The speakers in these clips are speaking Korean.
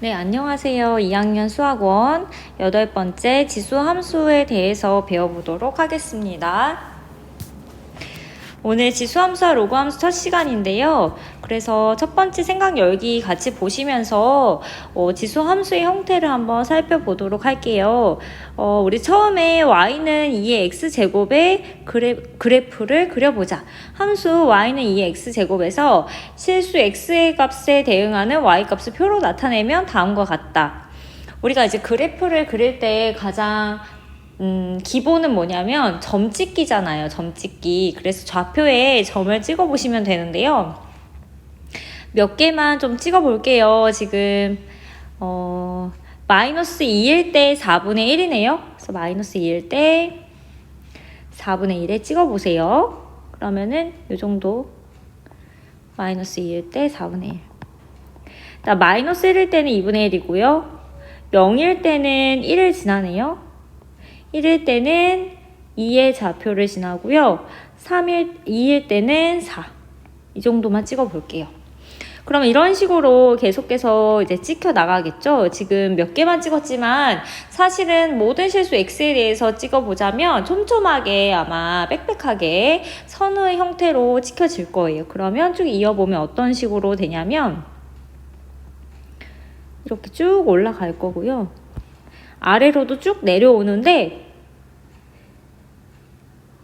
네, 안녕하세요. 2학년 수학원 8번째 지수 함수에 대해서 배워보도록 하겠습니다. 오늘 지수 함수와 로그 함수 첫 시간인데요. 그래서 첫 번째 생각 열기 같이 보시면서 지수 함수의 형태를 한번 살펴보도록 할게요. 우리 처음에 y는 2의 x제곱의 그래프를 그려보자. 함수 y는 2의 x제곱에서 실수 x의 값에 대응하는 y 값을 표로 나타내면 다음과 같다. 우리가 이제 그래프를 그릴 때 가장 기본은 뭐냐면 점찍기잖아요. 점찍기. 그래서 좌표에 점을 찍어 보시면 되는데요. 몇 개만 좀 찍어 볼게요. 지금 마이너스 2일 때 4분의 1이네요. 그래서 마이너스 2일 때 4분의 1에 찍어 보세요. 그러면은 이 정도. 마이너스 2일 때 4분의 1. 마이너스 1일 때는 2분의 1이고요. 0일 때는 1을 지나네요. 1일 때는 2의 좌표를 지나고요. 2일 때는 4. 이 정도만 찍어 볼게요. 그럼 이런 식으로 계속해서 이제 찍혀 나가겠죠? 지금 몇 개만 찍었지만 사실은 모든 실수 x에 대해서 찍어보자면 촘촘하게 아마 빽빽하게 선의 형태로 찍혀질 거예요. 그러면 쭉 이어보면 어떤 식으로 되냐면 이렇게 쭉 올라갈 거고요. 아래로도 쭉 내려오는데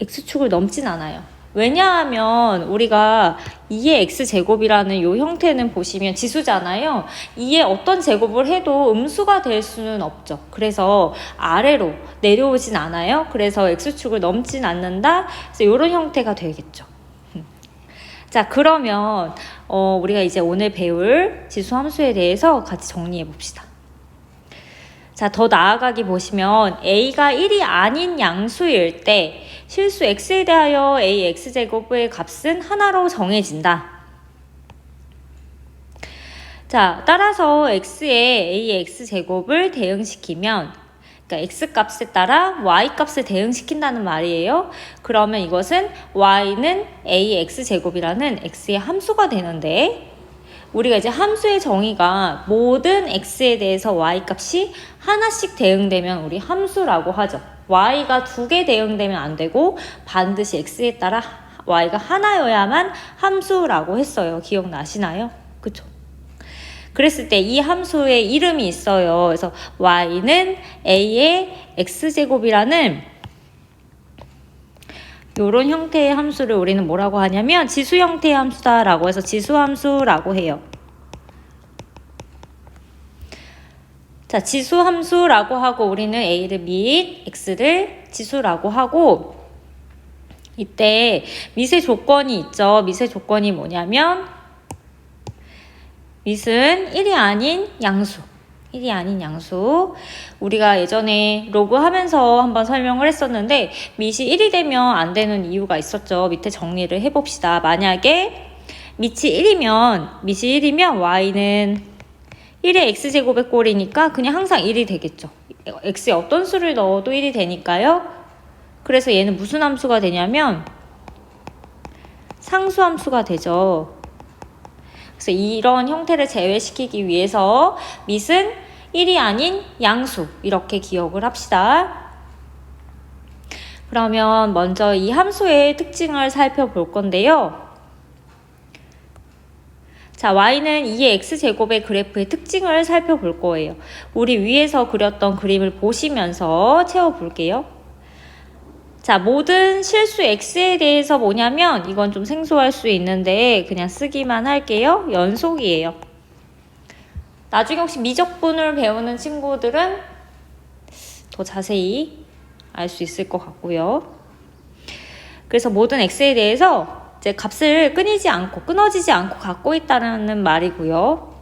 x축을 넘진 않아요. 왜냐하면 우리가 2의 x제곱이라는 이 형태는 보시면 지수잖아요. 2의 어떤 제곱을 해도 음수가 될 수는 없죠. 그래서 아래로 내려오진 않아요. 그래서 x축을 넘진 않는다. 그래서 이런 형태가 되겠죠. 자, 그러면 우리가 이제 오늘 배울 지수 함수에 대해서 같이 정리해 봅시다. 자, 더 나아가기 보시면 a가 1이 아닌 양수일 때 실수 x에 대하여 a x제곱의 값은 하나로 정해진다. 자, 따라서 x에 a x제곱을 대응시키면 그러니까 x값에 따라 y값을 대응시킨다는 말이에요. 그러면 이것은 y는 a x제곱이라는 x의 함수가 되는데 우리가 이제 함수의 정의가 모든 x에 대해서 y값이 하나씩 대응되면 우리 함수라고 하죠. y가 2개 대응되면 안 되고 반드시 x에 따라 y가 하나여야만 함수라고 했어요. 기억나시나요? 그쵸? 그랬을 때 이 함수의 이름이 있어요. 그래서 y는 a의 x제곱이라는 이런 형태의 함수를 우리는 뭐라고 하냐면 지수 형태의 함수다라고 해서 지수함수라고 해요. 자, 지수함수라고 하고 우리는 a를 및 x를 지수라고 하고 이때 밋의 조건이 있죠. 밋의 조건이 뭐냐면 밋은 1이 아닌 양수. 1이 아닌 양수. 우리가 예전에 로그 하면서 한번 설명을 했었는데 밋이 1이 되면 안 되는 이유가 있었죠. 밑에 정리를 해봅시다. 만약에 밋이 1이면 y는 1의 x제곱의 꼴이니까 그냥 항상 1이 되겠죠. x에 어떤 수를 넣어도 1이 되니까요. 그래서 얘는 무슨 함수가 되냐면 상수함수가 되죠. 그래서 이런 형태를 제외시키기 위해서 밋은 1이 아닌 양수 이렇게 기억을 합시다. 그러면 먼저 이 함수의 특징을 살펴볼 건데요. 자, y는 2의 x제곱의 그래프의 특징을 살펴볼 거예요. 우리 위에서 그렸던 그림을 보시면서 채워볼게요. 자, 모든 실수 x에 대해서 뭐냐면 이건 좀 생소할 수 있는데 그냥 쓰기만 할게요. 연속이에요. 나중에 혹시 미적분을 배우는 친구들은 더 자세히 알 수 있을 것 같고요. 그래서 모든 x에 대해서 이제 값을 끊어지지 않고 갖고 있다는 말이고요.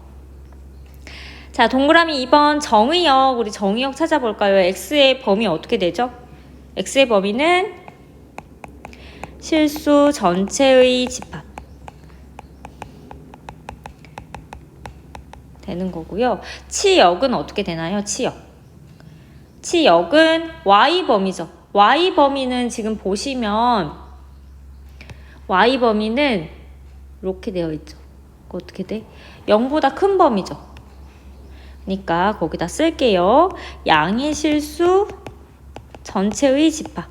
자, 동그라미 2번 정의역, 우리 정의역 찾아볼까요? x의 범위 어떻게 되죠? x의 범위는 실수 전체의 집합 되는 거고요. 치역은 어떻게 되나요? 치역은 y 범위죠. y 범위는 지금 보시면 y 범위는 이렇게 되어 있죠. 어떻게 돼? 0보다 큰 범위죠. 되니까 거기다 쓸게요. 양의 실수 전체의 집합.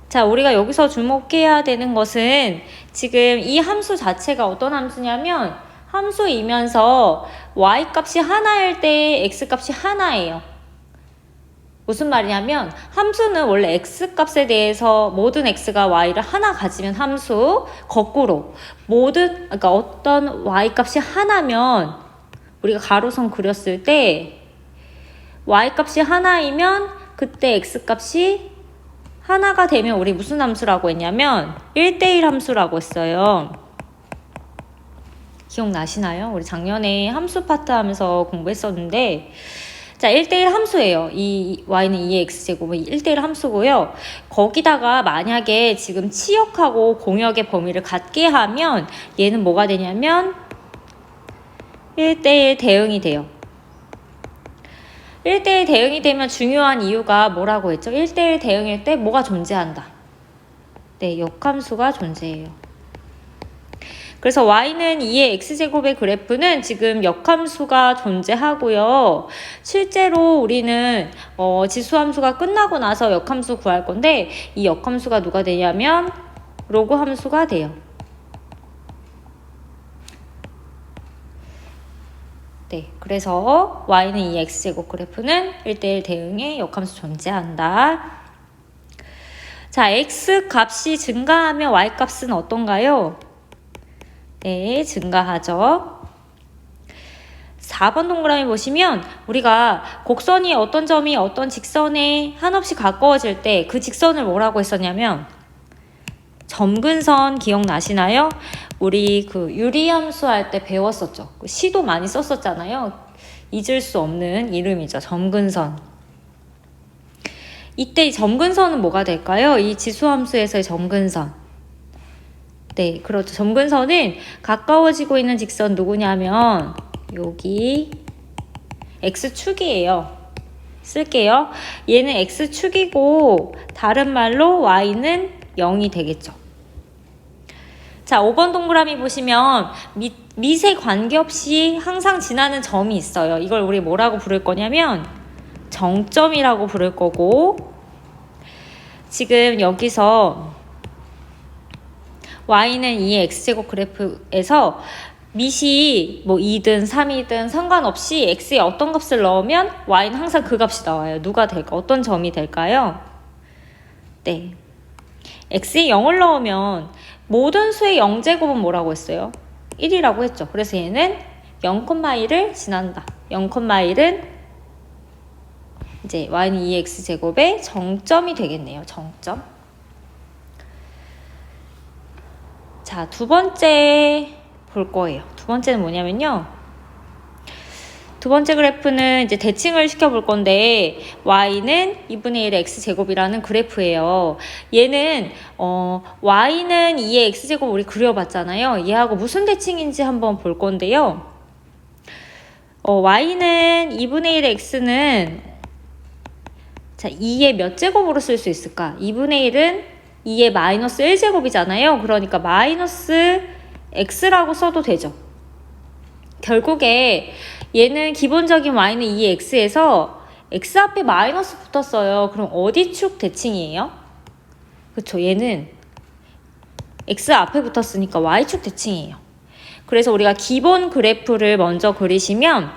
자, 우리가 여기서 주목해야 되는 것은 지금 이 함수 자체가 어떤 함수냐면 함수이면서 y값이 하나일 때 x값이 하나예요. 무슨 말이냐면 함수는 원래 x값에 대해서 모든 x가 y를 하나 가지면 함수, 거꾸로 그러니까 어떤 y값이 하나면 우리가 가로선 그렸을 때 y값이 하나이면 그때 x값이 하나가 되면 우리 무슨 함수라고 했냐면 1대1 함수라고 했어요. 기억나시나요? 우리 작년에 함수 파트 하면서 공부했었는데 자, 1대1 함수예요. 이 y는 2의 x제곱은 1대1 함수고요. 거기다가 만약에 지금 치역하고 공역의 범위를 같게 하면 얘는 뭐가 되냐면 1대1 대응이 돼요. 1대1 대응이 되면 중요한 이유가 뭐라고 했죠? 1대1 대응일 때 뭐가 존재한다? 네, 역함수가 존재해요. 그래서 y는 2의 x제곱의 그래프는 지금 역함수가 존재하고요. 실제로 우리는 지수함수가 끝나고 나서 역함수 구할 건데 이 역함수가 누가 되냐면 로그 함수가 돼요. 네, 그래서 y는 2의 x제곱 그래프는 1대1 대응의 역함수 존재한다. 자, x 값이 증가하면 y 값은 어떤가요? 네, 증가하죠. 4번 동그라미 보시면 우리가 곡선이 어떤 점이 어떤 직선에 한없이 가까워질 때 그 직선을 뭐라고 했었냐면 점근선 기억나시나요? 우리 그 유리함수 할 때 배웠었죠. 시도 많이 썼었잖아요. 잊을 수 없는 이름이죠. 점근선. 이때 이 점근선은 뭐가 될까요? 이 지수함수에서의 점근선. 네, 그렇죠. 점근선은 가까워지고 있는 직선 누구냐면 여기 x축이에요. 쓸게요. 얘는 x축이고 다른 말로 y는 0이 되겠죠. 자, 5번 동그라미 보시면 밑에 관계없이 항상 지나는 점이 있어요. 이걸 우리 뭐라고 부를 거냐면 정점이라고 부를 거고 지금 여기서 y는 2의 x제곱 그래프에서 밑이 뭐 2든 3이든 상관없이 x에 어떤 값을 넣으면 y는 항상 그 값이 나와요. 누가 될까? 어떤 점이 될까요? 네, x에 0을 넣으면 모든 수의 0제곱은 뭐라고 했어요? 1이라고 했죠. 그래서 얘는 0,1을 지난다. 0,1은 이제 y는 2의 x제곱의 정점이 되겠네요. 정점. 자, 두 번째 볼 거예요. 두 번째는 뭐냐면요. 두 번째 그래프는 이제 대칭을 시켜볼 건데 y는 2분의 1의 x제곱이라는 그래프예요. 얘는 y는 2의 x제곱 우리 그려봤잖아요. 얘하고 무슨 대칭인지 한번 볼 건데요. y는 2분의 1의 x는 자 2의 몇 제곱으로 쓸 수 있을까? 2분의 1은 2의 마이너스 1제곱이잖아요. 그러니까 마이너스 x라고 써도 되죠. 결국에 얘는 기본적인 y는 2의 x에서 x 앞에 마이너스 붙었어요. 그럼 어디 축 대칭이에요? 그쵸, 얘는 x 앞에 붙었으니까 y축 대칭이에요. 그래서 우리가 기본 그래프를 먼저 그리시면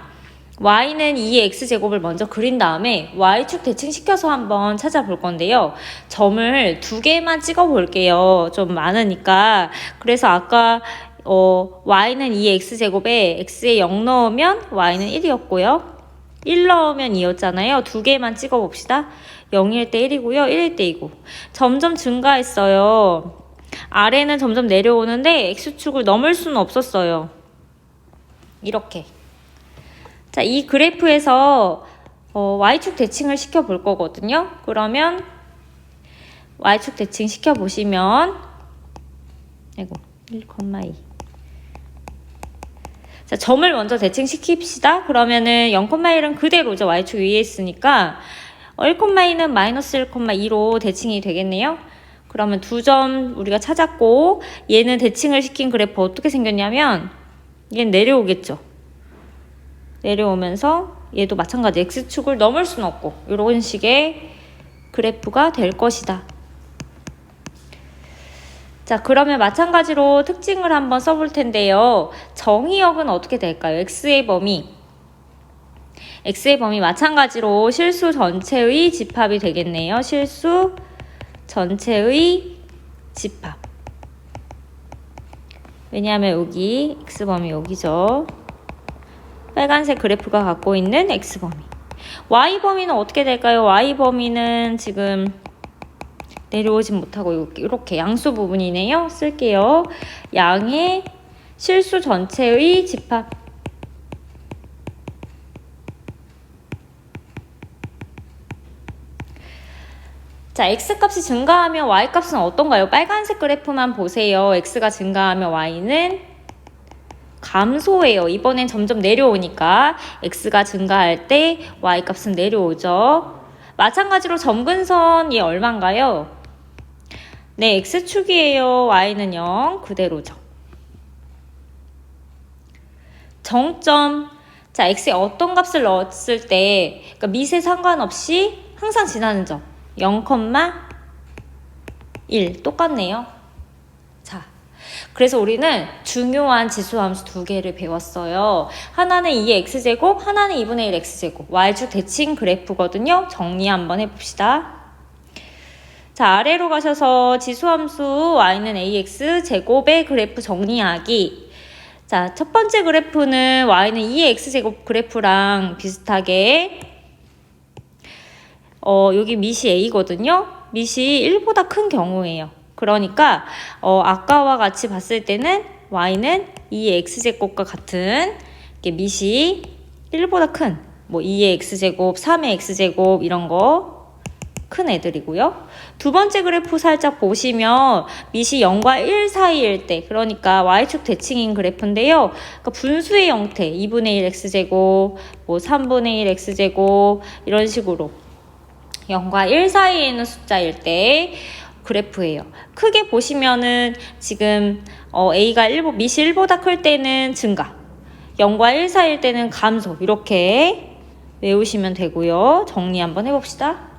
y는 2의 x제곱을 먼저 그린 다음에 y축 대칭시켜서 한번 찾아볼 건데요. 점을 2개만 찍어 볼게요. 좀 많으니까. 그래서 아까 y는 2의 x제곱에 x에 0 넣으면 y는 1이었고요. 1 넣으면 2였잖아요. 2개만 찍어 봅시다. 0일 때 1이고요. 1일 때 2고. 점점 증가했어요. 아래는 점점 내려오는데 x축을 넘을 수는 없었어요. 이렇게. 자, 이 그래프에서 y축 대칭을 시켜 볼 거거든요. 그러면 y축 대칭 시켜 보시면 1,2 자, 점을 먼저 대칭시킵시다. 그러면은 0,1은 그대로죠. y축 위에 있으니까 1,2는 마이너스 1,2로 대칭이 되겠네요. 그러면 2점 우리가 찾았고 얘는 대칭을 시킨 그래프 어떻게 생겼냐면 얘는 내려오겠죠. 내려오면서 얘도 마찬가지 X축을 넘을 수는 없고 이런 식의 그래프가 될 것이다. 자, 그러면 마찬가지로 특징을 한번 써볼 텐데요. 정의역은 어떻게 될까요? X의 범위 마찬가지로 실수 전체의 집합이 되겠네요. 실수 전체의 집합. 왜냐하면 여기 X범위 여기죠. 빨간색 그래프가 갖고 있는 X범위. Y범위는 어떻게 될까요? Y범위는 지금 내려오진 못하고 이렇게 양수 부분이네요. 쓸게요. 양의 실수 전체의 집합. 자, X값이 증가하면 Y값은 어떤가요? 빨간색 그래프만 보세요. X가 증가하면 Y는 감소해요. 이번엔 점점 내려오니까 X가 증가할 때 Y값은 내려오죠. 마찬가지로 점근선 얘 얼마인가요? 네, X축이에요. Y는 0 그대로죠. 정점. 자, X에 어떤 값을 넣었을 때 그러니까 밑에 상관없이 항상 지나는 점 0,1 똑같네요. 자, 그래서 우리는 중요한 지수함수 2개를 배웠어요. 하나는 2의 X제곱, 하나는 2분의 1 X제곱. Y축 대칭 그래프거든요. 정리 한번 해봅시다. 자, 아래로 가셔서 지수함수 Y는 AX 제곱의 그래프 정리하기. 자, 첫 번째 그래프는 Y는 2의 X제곱 그래프랑 비슷하게 여기 밑이 A거든요. 밑이 1보다 큰 경우예요. 그러니까 아까와 같이 봤을 때는 Y는 2의 X제곱과 같은 밑이 1보다 큰 뭐 2의 X제곱, 3의 X제곱 이런 거 큰 애들이고요. 두 번째 그래프 살짝 보시면 밑이 0과 1 사이일 때 그러니까 Y축 대칭인 그래프인데요. 그러니까 분수의 형태 2분의 1 X제곱, 뭐 3분의 1 X제곱 이런 식으로 0과 1 사이에 있는 숫자일 때 그래프예요. 크게 보시면은 지금 A가 밑이 1보다 클 때는 증가, 0과 1 사이일 때는 감소 이렇게 외우시면 되고요. 정리 한번 해봅시다.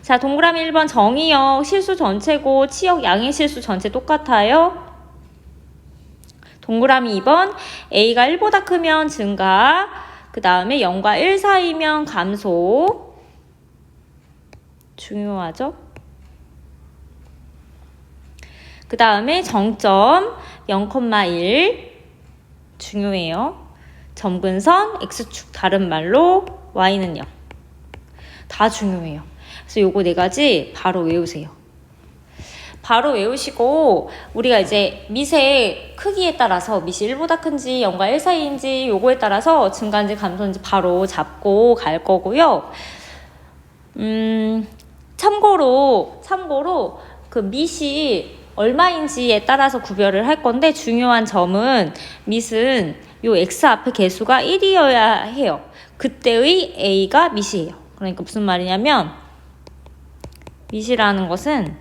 자, 동그라미 1번 정의역 실수 전체고 치역 양의 실수 전체 똑같아요. 동그라미 2번 A가 1보다 크면 증가, 그 다음에 0과 1 사이면 감소. 중요하죠? 그 다음에 정점 0,1 중요해요. 점근선 X축 다른 말로 Y는 0. 다 중요해요. 그래서 요거 4가지 바로 외우세요. 바로 외우시고 우리가 이제 밑의 크기에 따라서 밑이 1보다 큰지 0과 1 사이인지 요거에 따라서 증가인지 감소인지 바로 잡고 갈 거고요. 참고로 그 밑이 얼마인지에 따라서 구별을 할 건데 중요한 점은 밑은 요 X 앞에 개수가 1이어야 해요. 그때의 A가 밑이에요. 그러니까 무슨 말이냐면 밑이라는 것은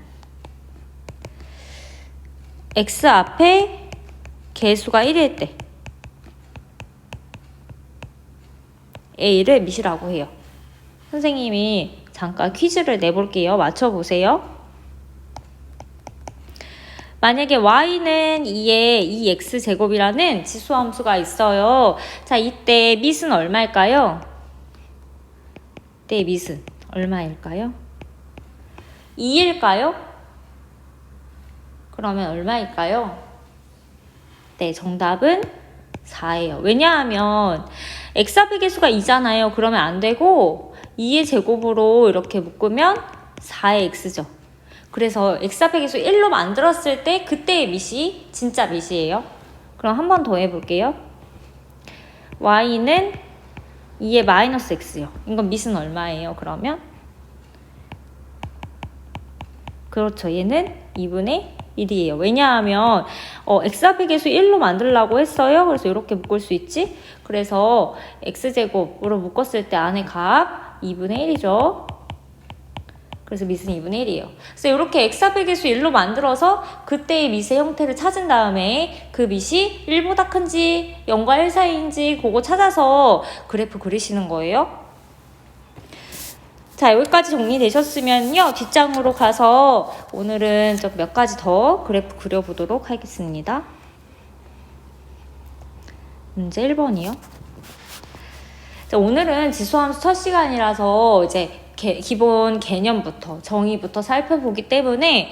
X 앞에 개수가 1일 때 A를 밑이라고 해요. 선생님이 잠깐 퀴즈를 내볼게요. 맞춰보세요. 만약에 Y는 2의 2X제곱이라는 지수함수가 있어요. 자, 이때 밑은 얼마일까요? 이때 밑은 얼마일까요? 2일까요? 그러면 얼마일까요? 네, 정답은 4예요. 왜냐하면 X 앞의 개수가 2잖아요. 그러면 안 되고 2의 제곱으로 이렇게 묶으면 4의 X죠. 그래서 X 앞의 개수 1로 만들었을 때 그때의 밑이 진짜 밑이에요. 그럼 한 번 더 해볼게요. Y는 2의 마이너스 X요. 이건 밑은 얼마예요? 그러면 그렇죠. 얘는 2분의 1이에요. 왜냐하면 X 앞의 개수 1로 만들려고 했어요. 그래서 이렇게 묶을 수 있지. 그래서 X제곱으로 묶었을 때 안에 값 2분의 1이죠. 그래서 밑은 2분의 1이에요. 그래서 이렇게 x좌배계수 1로 만들어서 그때의 밑의 형태를 찾은 다음에 그 밑이 1보다 큰지 0과 1 사이인지 그거 찾아서 그래프 그리시는 거예요. 자, 여기까지 정리되셨으면요. 뒷장으로 가서 오늘은 좀 몇 가지 더 그래프 그려보도록 하겠습니다. 문제 1번이요. 자, 오늘은 지수함수 첫 시간이라서 이제 기본 개념부터 정의부터 살펴보기 때문에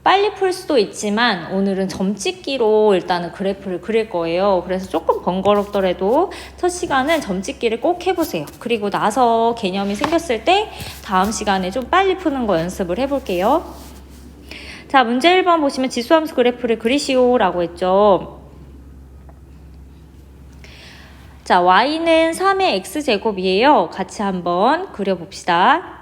빨리 풀 수도 있지만 오늘은 점찍기로 일단은 그래프를 그릴 거예요. 그래서 조금 번거롭더라도 첫 시간은 점찍기를 꼭 해보세요. 그리고 나서 개념이 생겼을 때 다음 시간에 좀 빨리 푸는 거 연습을 해볼게요. 자, 문제 1번 보시면 지수함수 그래프를 그리시오 라고 했죠. 자, y는 3의 x제곱이에요. 같이 한번 그려봅시다.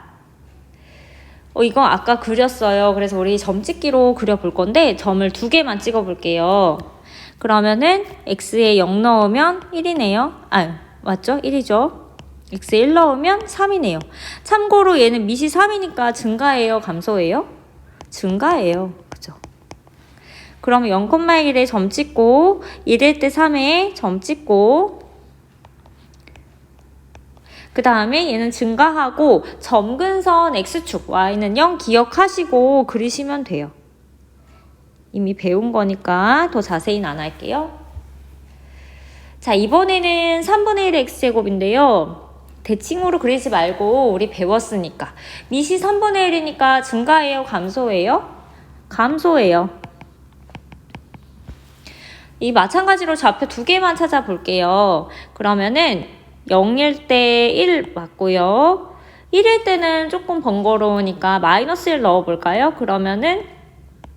이거 아까 그렸어요. 그래서 우리 점찍기로 그려볼 건데 점을 2개만 찍어볼게요. 그러면은 x에 0 넣으면 1이네요. 아, 맞죠? 1이죠. x에 1 넣으면 3이네요. 참고로 얘는 밑이 3이니까 증가예요? 감소예요? 증가예요. 그죠? 그러면 0,1에 점 찍고 1일 때 3에 점 찍고 그 다음에 얘는 증가하고 점근선 x축 y는 0 기억하시고 그리시면 돼요. 이미 배운 거니까 더 자세히는 안 할게요. 자, 이번에는 3분의 1 x제곱인데요. 대칭으로 그리지 말고 우리 배웠으니까 밑이 3분의 1이니까 증가예요? 감소예요? 감소예요. 이 마찬가지로 좌표 2개만 찾아볼게요. 그러면은 0일 때 1 맞고요. 1일 때는 조금 번거로우니까 마이너스 1 넣어볼까요? 그러면은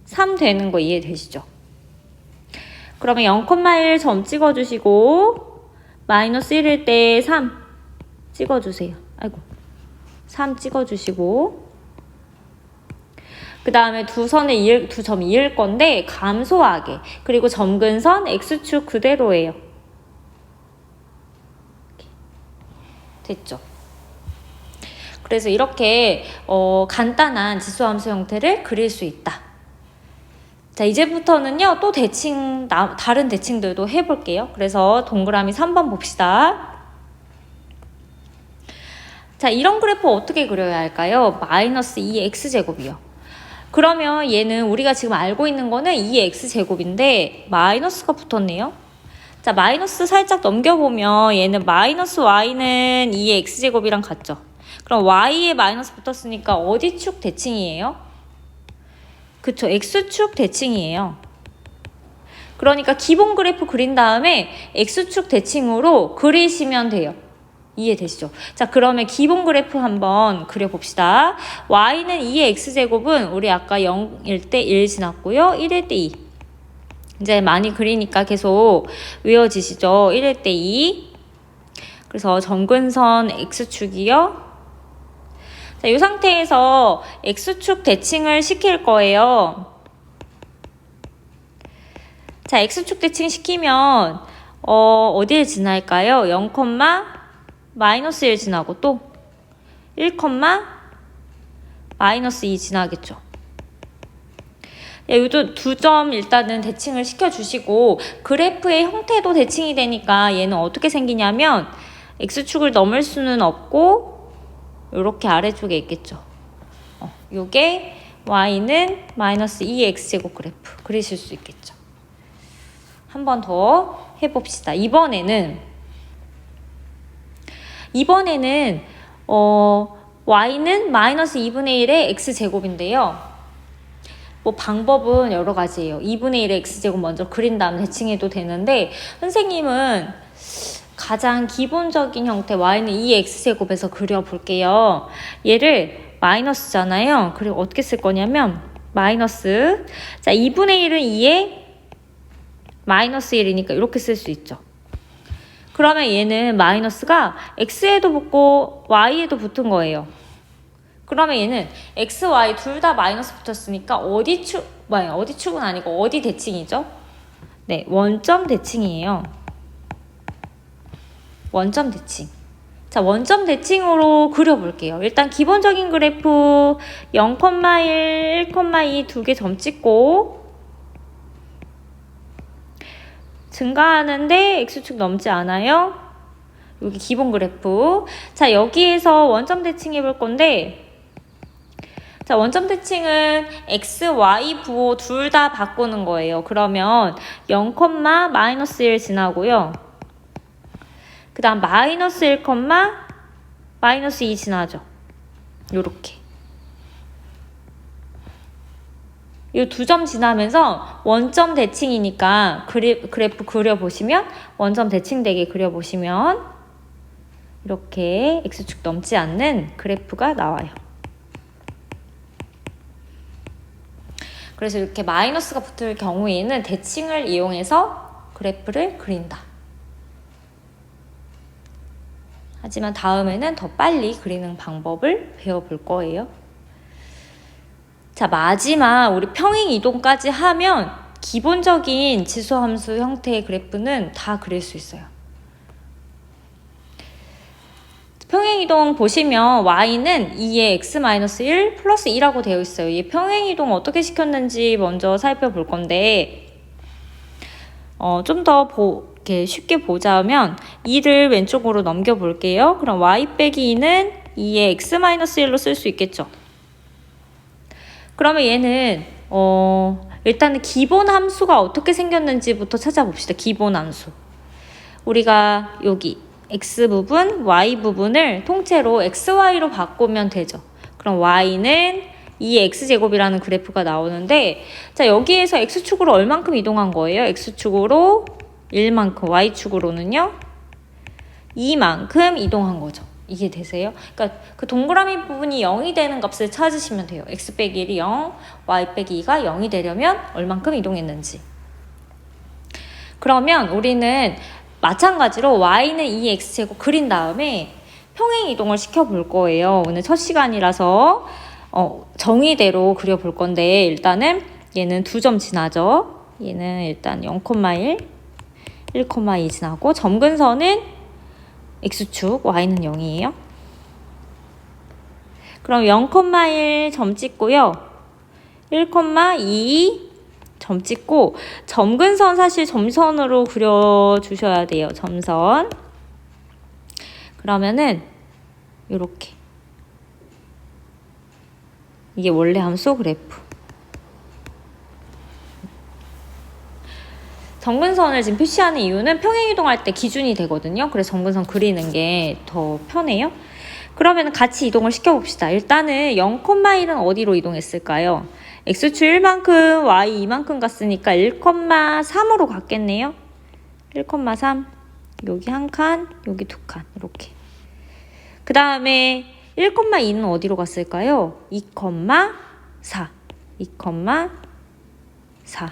3 되는 거 이해되시죠? 그러면 0,1 점 찍어주시고 마이너스 1일 때 3 찍어주세요. 아이고 3 찍어주시고 그 다음에 두 점 이을 건데 감소하게 그리고 점근선 x축 그대로예요. 됐죠? 그래서 이렇게 간단한 지수함수 형태를 그릴 수 있다. 자, 이제부터는요 또 다른 대칭들도 해볼게요. 그래서 동그라미 3번 봅시다. 자, 이런 그래프 어떻게 그려야 할까요? 마이너스 2x제곱이요. 그러면 얘는 우리가 지금 알고 있는 거는 2x제곱인데 마이너스가 붙었네요. 자, 마이너스 살짝 넘겨보면 얘는 마이너스 y는 2의 x제곱이랑 같죠? 그럼 y에 마이너스 붙었으니까 어디 축 대칭이에요? 그쵸, x축 대칭이에요. 그러니까 기본 그래프 그린 다음에 x축 대칭으로 그리시면 돼요. 이해되시죠? 자, 그러면 기본 그래프 한번 그려봅시다. y는 2의 x제곱은 우리 아까 0일 때 1 지났고요. 1일 때 2. 이제 많이 그리니까 계속 외워지시죠? 1일 때 2. 그래서 점근선 x축이요. 자, 이 상태에서 x축 대칭을 시킬 거예요. 자, x축 대칭 시키면 어디에 지날까요? 0, 마이너스 1 지나고 또 1, 마이너스 2 지나겠죠. 요도 2점 일단은 대칭을 시켜주시고 그래프의 형태도 대칭이 되니까 얘는 어떻게 생기냐면 x축을 넘을 수는 없고 이렇게 아래쪽에 있겠죠. 요게 y는 마이너스 2의 x제곱 그래프 그리실 수 있겠죠. 한 번 더 해봅시다. 이번에는 y는 마이너스 2분의 1의 x제곱인데요. 뭐 방법은 여러 가지예요. 2분의 1의 x제곱 먼저 그린 다음 대칭해도 되는데 선생님은 가장 기본적인 형태 y는 2의 x제곱에서 그려볼게요. 얘를 마이너스잖아요. 그리고 어떻게 쓸 거냐면 마이너스 자 2분의 1은 2에 마이너스 1이니까 이렇게 쓸 수 있죠. 그러면 얘는 마이너스가 x에도 붙고 y에도 붙은 거예요. 그러면 얘는 x, y 둘 다 마이너스 붙었으니까 어디 축은 아니고 어디 대칭이죠? 네, 원점 대칭이에요. 원점 대칭. 자, 원점 대칭으로 그려볼게요. 일단 기본적인 그래프 0,1, 1,2 두 개 점 찍고 증가하는데 X축 넘지 않아요. 여기 기본 그래프. 자, 여기에서 원점 대칭해 볼 건데, 자, 원점 대칭은 X, Y 부호 둘 다 바꾸는 거예요. 그러면 0,-1 지나고요. 그 다음 마이너스 1, 마이너스 2 지나죠. 요렇게. 이 두 점 지나면서 원점 대칭이니까 그래프 그려보시면, 원점 대칭되게 그려보시면 이렇게 X축 넘지 않는 그래프가 나와요. 그래서 이렇게 마이너스가 붙을 경우에는 대칭을 이용해서 그래프를 그린다. 하지만 다음에는 더 빨리 그리는 방법을 배워볼 거예요. 자, 마지막 우리 평행 이동까지 하면 기본적인 지수함수 형태의 그래프는 다 그릴 수 있어요. 평행 이동 보시면 y는 2의 x-1 플러스 2라고 되어 있어요. 이 평행 이동 어떻게 시켰는지 먼저 살펴볼 건데, 좀 더 이렇게 쉽게 보자면 2를 왼쪽으로 넘겨 볼게요. 그럼 y 빼기 2는 2의 x-1로 쓸 수 있겠죠. 그러면 얘는 일단은 기본 함수가 어떻게 생겼는지부터 찾아봅시다. 기본 함수. 우리가 여기 x 부분, y 부분을 통째로 xy로 바꾸면 되죠. 그럼 y는 2의 x제곱이라는 그래프가 나오는데, 자, 여기에서 x축으로 얼만큼 이동한 거예요? x축으로 1만큼, y축으로는요 2만큼 이동한 거죠. 이게 되세요? 그러니까 그 동그라미 부분이 0이 되는 값을 찾으시면 돼요. x 빼기 1이 0, y 빼기 2가 0이 되려면 얼만큼 이동했는지. 그러면 우리는 마찬가지로 y는 2의 x제곱 그린 다음에 평행 이동을 시켜볼 거예요. 오늘 첫 시간이라서 정의대로 그려볼 건데, 일단은 얘는 두 점 지나죠. 얘는 일단 0,1, 1,2 지나고 점근선은 x축, y는 0이에요. 그럼 0,1 점 찍고요. 1,2 점 찍고, 점근선 사실 점선으로 그려주셔야 돼요. 점선. 그러면은 요렇게. 이게 원래 함수 그래프. 점근선을 지금 표시하는 이유는 평행이동할 때 기준이 되거든요. 그래서 점근선 그리는 게 더 편해요. 그러면 같이 이동을 시켜봅시다. 일단은 0,1은 어디로 이동했을까요? x축 1만큼, y 2만큼 갔으니까 1,3으로 갔겠네요. 1,3. 여기 한 칸, 여기 두 칸. 이렇게. 그 다음에 1,2는 어디로 갔을까요? 2,4. 2,4.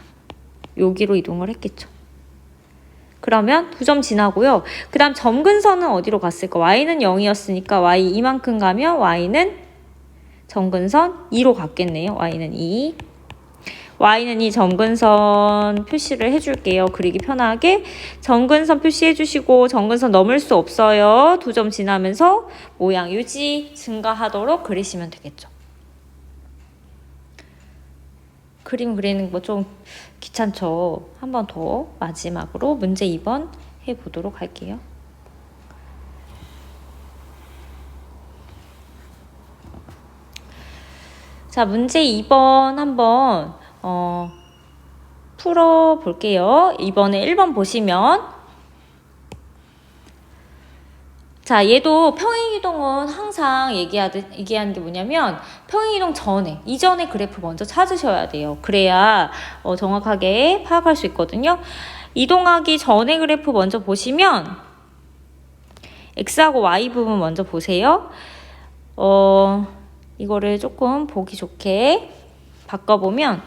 여기로 이동을 했겠죠. 그러면 두 점 지나고요. 그 다음 점근선은 어디로 갔을까? y는 0이었으니까 y 이만큼 가면 y는 점근선 2로 갔겠네요. y는 2. y는 이 점근선 표시를 해줄게요. 그리기 편하게. 점근선 표시해주시고, 점근선 넘을 수 없어요. 두 점 지나면서 모양 유지, 증가하도록 그리시면 되겠죠. 그림 그리는 거 좀 귀찮죠? 한 번 더 마지막으로 문제 2번 해보도록 할게요. 자, 문제 2번 한번 풀어볼게요. 이번에 1번 보시면, 자, 얘도 평행이동은 항상 얘기하는 게 뭐냐면, 평행이동 전에, 이전에 그래프 먼저 찾으셔야 돼요. 그래야 정확하게 파악할 수 있거든요. 이동하기 전에 그래프 먼저 보시면, x하고 y 부분 먼저 보세요. 이거를 조금 보기 좋게 바꿔보면,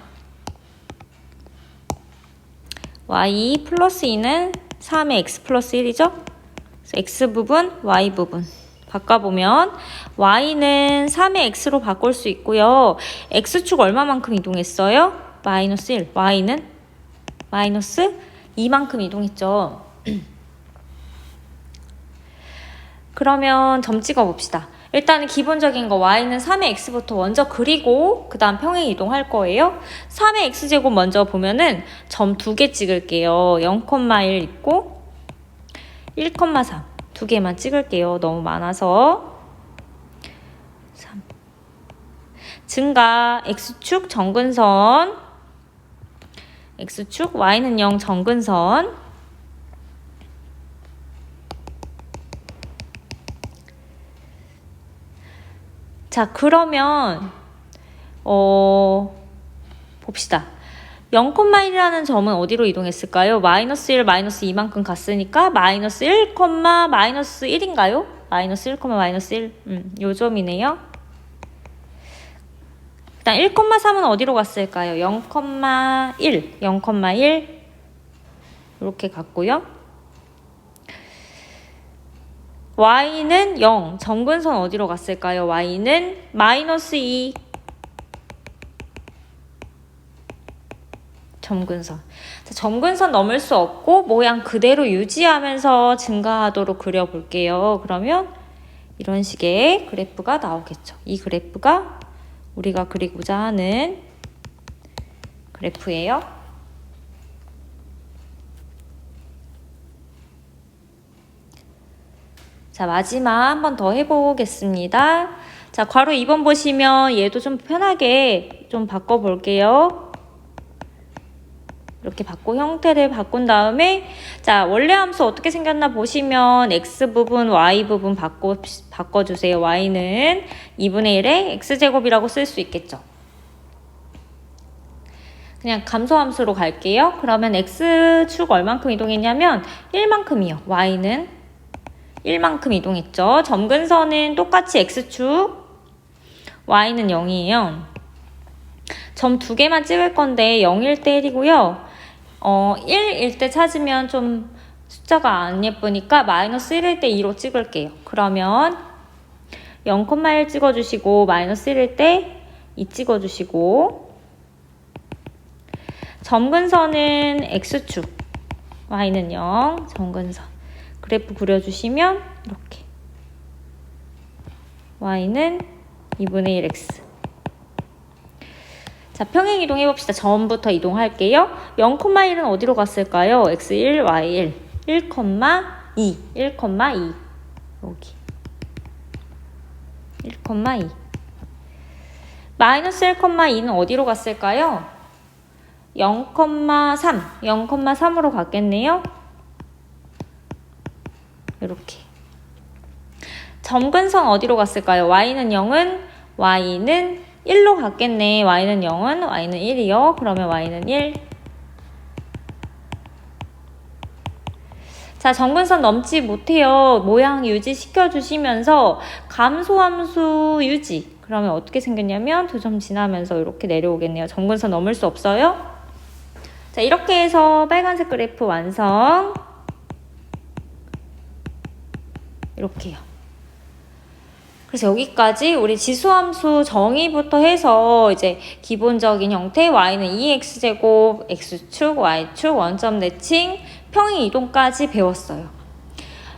y 플러스 2는 3의 x 플러스 1이죠? x 부분, y 부분 바꿔보면 y는 3의 x로 바꿀 수 있고요. x축 얼마만큼 이동했어요? 마이너스 1. y는 마이너스 2만큼 이동했죠. 그러면 점 찍어 봅시다. 일단은 기본적인 거 y는 3의 x부터 먼저 그리고 그 다음 평행 이동할 거예요. 3의 x제곱 먼저 보면은 점 2개 찍을게요. 0,1 있고 1,3 두 개만 찍을게요. 너무 많아서. 3. 증가 x축 정근선, x축 y는 0 정근선. 자, 그러면 봅시다. 0,1이라는 점은 어디로 이동했을까요? 마이너스 1, 마이너스 2만큼 갔으니까 마이너스 1, 마이너스 1인가요? 마이너스 1, 마이너스 1. 요 점이네요. 일단 1,3은 어디로 갔을까요? 0,1, 0,1 이렇게 갔고요. y는 0, 정근선 어디로 갔을까요? y는 마이너스 2, 점근선. 자, 점근선 넘을 수 없고 모양 그대로 유지하면서 증가하도록 그려볼게요. 그러면 이런 식의 그래프가 나오겠죠. 이 그래프가 우리가 그리고자 하는 그래프예요. 자, 마지막 한 번 더 해보겠습니다. 자, 괄호 2번 보시면 얘도 좀 편하게 좀 바꿔볼게요. 이렇게 형태를 바꾼 다음에, 자, 원래 함수 어떻게 생겼나 보시면 x 부분, y 부분 바꿔주세요. y는 2분의 1의 x제곱이라고 쓸 수 있겠죠. 그냥 감소함수로 갈게요. 그러면 x축 얼만큼 이동했냐면 1만큼이요. y는 1만큼 이동했죠. 점근선은 똑같이 x축, y는 0이에요. 점 2개만 찍을 건데 0일 때 1이고요. 1일 때 찾으면 좀 숫자가 안 예쁘니까 마이너스 1일 때 2로 찍을게요. 그러면 0,1 찍어주시고 마이너스 1일 때 2 찍어주시고, 점근선은 x축, y는 0, 점근선. 그래프 그려주시면 이렇게 y는 2분의 1x. 자, 평행 이동해봅시다. 점부터 이동할게요. 0,1은 어디로 갔을까요? x1, y1. 1,2. 1,2. 여기. 1,2. 마이너스 1,2는 어디로 갔을까요? 0,3. 0,3으로 갔겠네요. 이렇게. 점근선 어디로 갔을까요? y는 0은 y는 1로 갔겠네. y는 0은 y는 1이요. 그러면 y는 1. 자, 점근선 넘지 못해요. 모양 유지시켜주시면서 감소함수 유지. 그러면 어떻게 생겼냐면 두 점 지나면서 이렇게 내려오겠네요. 점근선 넘을 수 없어요. 자, 이렇게 해서 빨간색 그래프 완성. 이렇게요. 그래서 여기까지 우리 지수함수 정의부터 해서 이제 기본적인 형태 y는 2x제곱, x축, y축, 원점 대칭, 평행 이동까지 배웠어요.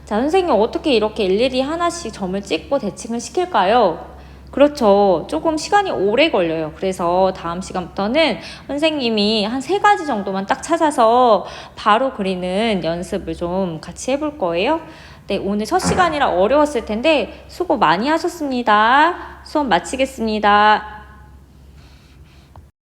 자, 선생님 어떻게 이렇게 일일이 하나씩 점을 찍고 대칭을 시킬까요? 그렇죠. 조금 시간이 오래 걸려요. 그래서 다음 시간부터는 선생님이 한 3가지 정도만 딱 찾아서 바로 그리는 연습을 좀 같이 해볼 거예요. 네, 오늘 첫 시간이라 어려웠을 텐데 수고 많이 하셨습니다. 수업 마치겠습니다.